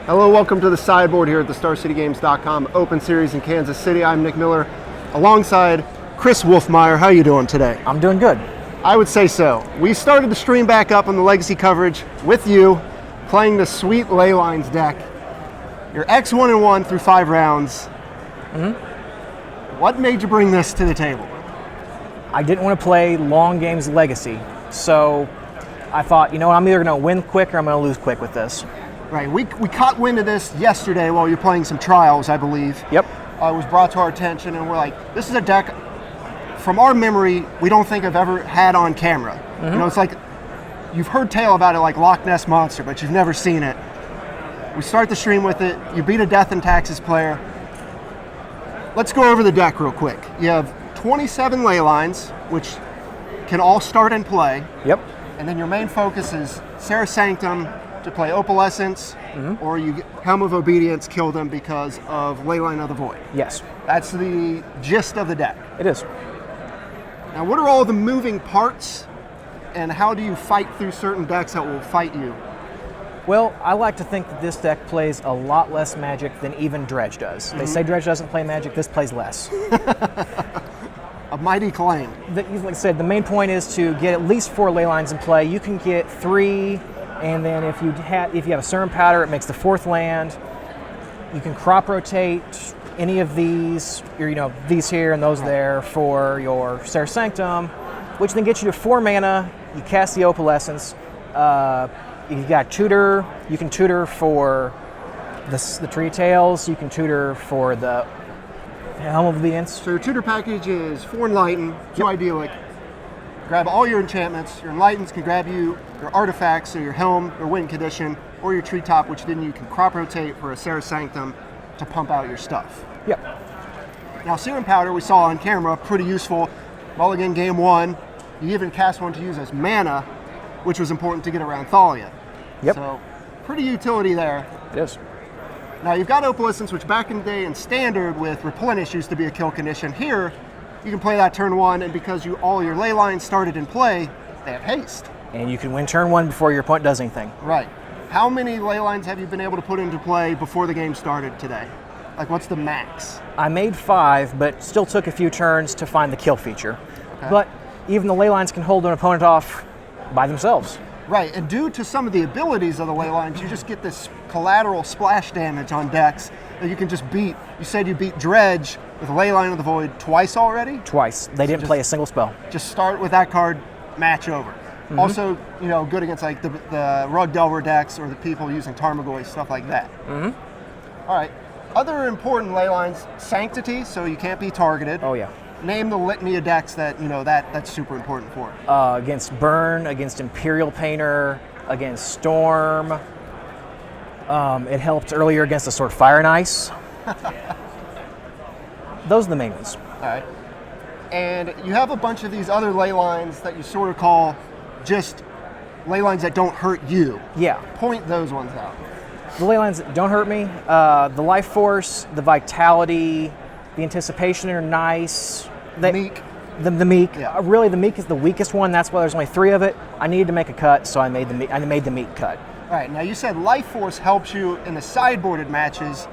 Hello, welcome to the sideboard here at the StarCityGames.com Open Series in Kansas City. I'm Nick Miller, alongside Chris Wolfmeyer. How are you doing today? I'm doing good. I would say so. We started the stream back up on the Legacy coverage with you, playing the sweet Leylines deck. You're X1-1 through 5 rounds. What made you bring this to the table? I didn't want to play long games Legacy, so I thought, I'm either going to win quick or I'm going to lose quick with this. Right, we caught wind of this yesterday while you're playing some trials, I believe. Yep. It was brought to our attention, and we're like, this is a deck, from our memory, we don't think I've ever had on camera. It's like, you've heard tale about it like Loch Ness Monster, but you've never seen it. We start the stream with it. You beat a Death and Taxes player. Let's go over the deck real quick. You have 27 Leylines, which can all start and play. Yep. And then your main focus is Serra Sanctum to play Opalescence, or you get Helm of Obedience, kill them because of Leyline of the Void. Yes. That's the gist of the deck. It is. Now, what are all the moving parts, and how do you fight through certain decks that will fight you? Well, I like to think that this deck plays a lot less Magic than even Dredge does. They say Dredge doesn't play Magic, this plays less. A mighty claim. Like I said, the main point is to get at least 4 Leylines in play. You can get 3, and then if you have a Serum Powder, it makes the 4th land. You can crop rotate any of these, these here and those there for your Serra Sanctum, which then gets you to 4 mana. You cast the Opalescence. You got tutor. You can tutor for the Tree Tails. You can tutor for the Helm of Obedience. So your tutor package is 4 Enlighten, 2 Idyllic. Grab all your enchantments. Your Enlightens can grab you your artifacts, so your Helm, your Win Condition, or your Treetop, which then you can crop rotate for a Serra Sanctum to pump out your stuff. Yep. Now, Serum Powder we saw on camera, pretty useful. Mulligan game 1. You even cast one to use as mana, which was important to get around Thalia. Yep. So, pretty utility there. It is. Now, you've got Opalescence, which back in the day in Standard with Replenish used to be a kill condition. Here, you can play that turn 1, and because all your Leylines started in play, they have haste. And you can win turn 1 before your opponent does anything. Right. How many Leylines have you been able to put into play before the game started today? Like, what's the max? I made 5, but still took a few turns to find the kill feature. Okay. But even the Leylines can hold an opponent off by themselves. Right, and due to some of the abilities of the Leylines, you just get this collateral splash damage on decks that you can just beat. You said you beat Dredge with Leyline of the Void twice already? Twice. They didn't play a single spell. Just start with that card, match over. Also, good against like the Rug Delver decks or the people using Tarmogoyf, stuff like that. All right. Other important Leylines, Sanctity, so you can't be targeted. Oh, yeah. Name the litany of decks that, that's super important for. Against Burn, against Imperial Painter, against Storm. It helped earlier against the Sword Fire and Ice. Those are the main ones. All right. And you have a bunch of these other Leylines that you sort of call just Leylines that don't hurt you. Yeah. Point those ones out. The Leylines that don't hurt me, the Life Force, the Vitality, the Anticipation are nice. Meek. The Meek. Yeah. Really, the Meek is the weakest one. That's why there's only 3 of it. I needed to make a cut, so I made the Meek cut. All right. Now, you said Life Force helps you in the sideboarded matches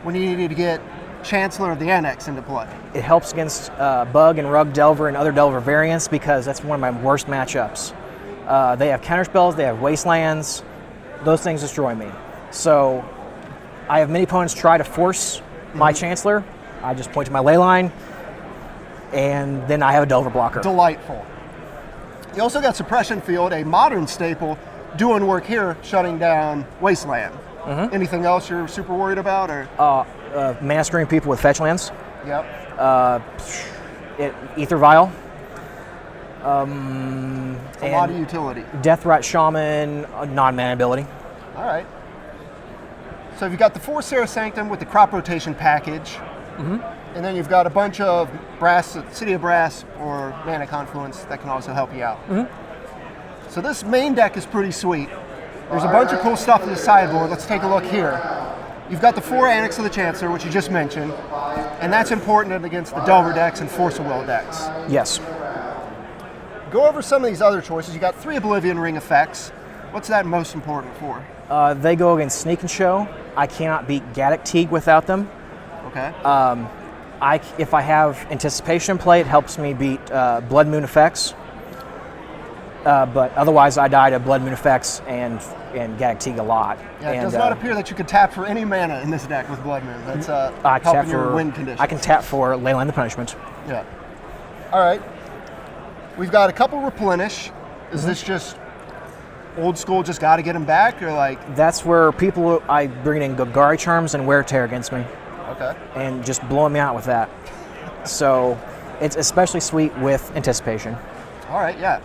when you needed to get Chancellor of the Annex into play. It helps against Bug and Rug Delver and other Delver variants because that's one of my worst matchups. They have counterspells, they have wastelands. Those things destroy me. So I have many opponents try to force my Chancellor. I just point to my Leyline, and then I have a Delver blocker. Delightful. You also got Suppression Field, a modern staple, doing work here, shutting down Wasteland. Anything else you're super worried about? Or Mastering people with fetch lands. Yep. Ether Vial. A lot of utility. Deathrite Shaman, non-mana ability. All right. So you've got the 4 Serra Sanctum with the crop rotation package. And then you've got a bunch of Brass, City of Brass, or Mana Confluence that can also help you out. So this main deck is pretty sweet. There's a bunch of cool stuff in the sideboard. Let's take a look here. You've got the 4 Annex of the Chancellor, which you just mentioned, and that's important against the Delver decks and Force of Will decks. Yes. Go over some of these other choices. You got 3 Oblivion Ring effects. What's that most important for? They go against Sneak and Show. I cannot beat Gaddock Teague without them. Okay. If I have Anticipation play, it helps me beat Blood Moon Effects. But otherwise, I die to Blood Moon Effects and Gaddock Teague a lot. Yeah, it does not appear that you could tap for any mana in this deck with Blood Moon. That's helping your win condition. I can tap for Leyline the Punishment. Yeah. All right. We've got a couple Replenish. Is this just old school, just got to get them back, or like? That's where I bring in Golgari Charms and Wear Tear against me. Okay. And just blowing me out with that. So it's especially sweet with Anticipation. All right, yeah.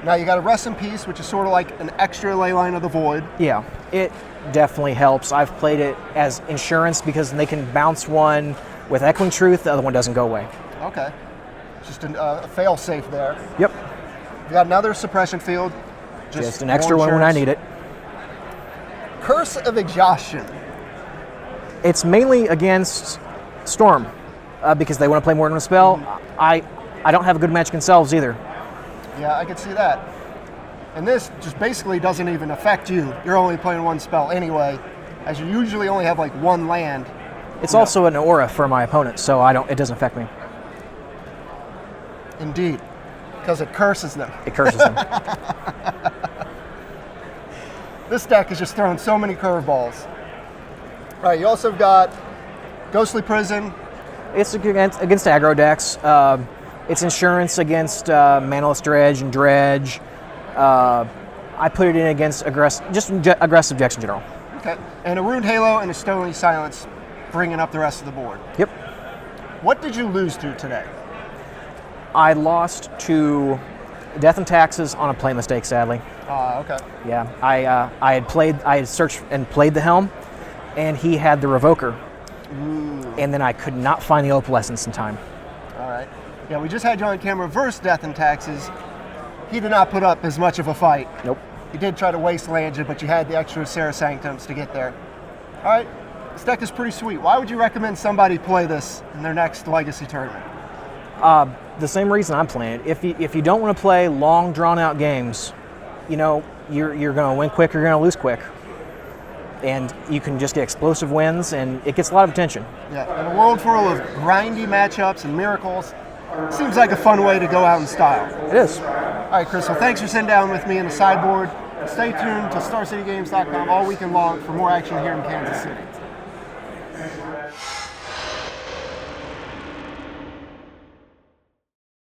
Now you got a Rest in Peace, which is sort of like an extra Leyline of the Void. Yeah, it definitely helps. I've played it as insurance because they can bounce one with Echoing Truth, the other one doesn't go away. Okay. Just a fail safe there. Yep. You got another Suppression Field. Just an extra one when I need it. Curse of Exhaustion. It's mainly against Storm because they want to play more than a spell. I don't have a good match against Elves either. Yeah, I can see that. And this just basically doesn't even affect you. You're only playing one spell anyway, as you usually only have like one land. It's also an aura for my opponent, so it doesn't affect me. Indeed, because it curses them. It curses them. This deck is just throwing so many curveballs. All right, you also got Ghostly Prison. It's against aggro decks. It's insurance against Manaless Dredge and Dredge. I put it in against aggressive decks in general. Okay, and a Ruined Halo and a Stony Silence bringing up the rest of the board. Yep. What did you lose to today? I lost to Death and Taxes on a play mistake, sadly. Okay. Yeah, I had searched and played the Helm, and he had the Revoker. Ooh. And then I could not find the Opalescence in time. All right. Yeah, we just had you on camera versus Death and Taxes. He did not put up as much of a fight. Nope. He did try to wasteland you, but you had the extra Sarah Sanctums to get there. All right, this deck is pretty sweet. Why would you recommend somebody play this in their next Legacy tournament? The same reason I'm playing it. If you don't want to play long, drawn-out games, you're going to win quick, you're going to lose quick. And you can just get explosive wins, and it gets a lot of attention. Yeah, in a world full of grindy matchups and miracles, seems like a fun way to go out in style. It is. All right, Chris, well, thanks for sitting down with me in the sideboard. Stay tuned to StarCityGames.com all weekend long for more action here in Kansas City.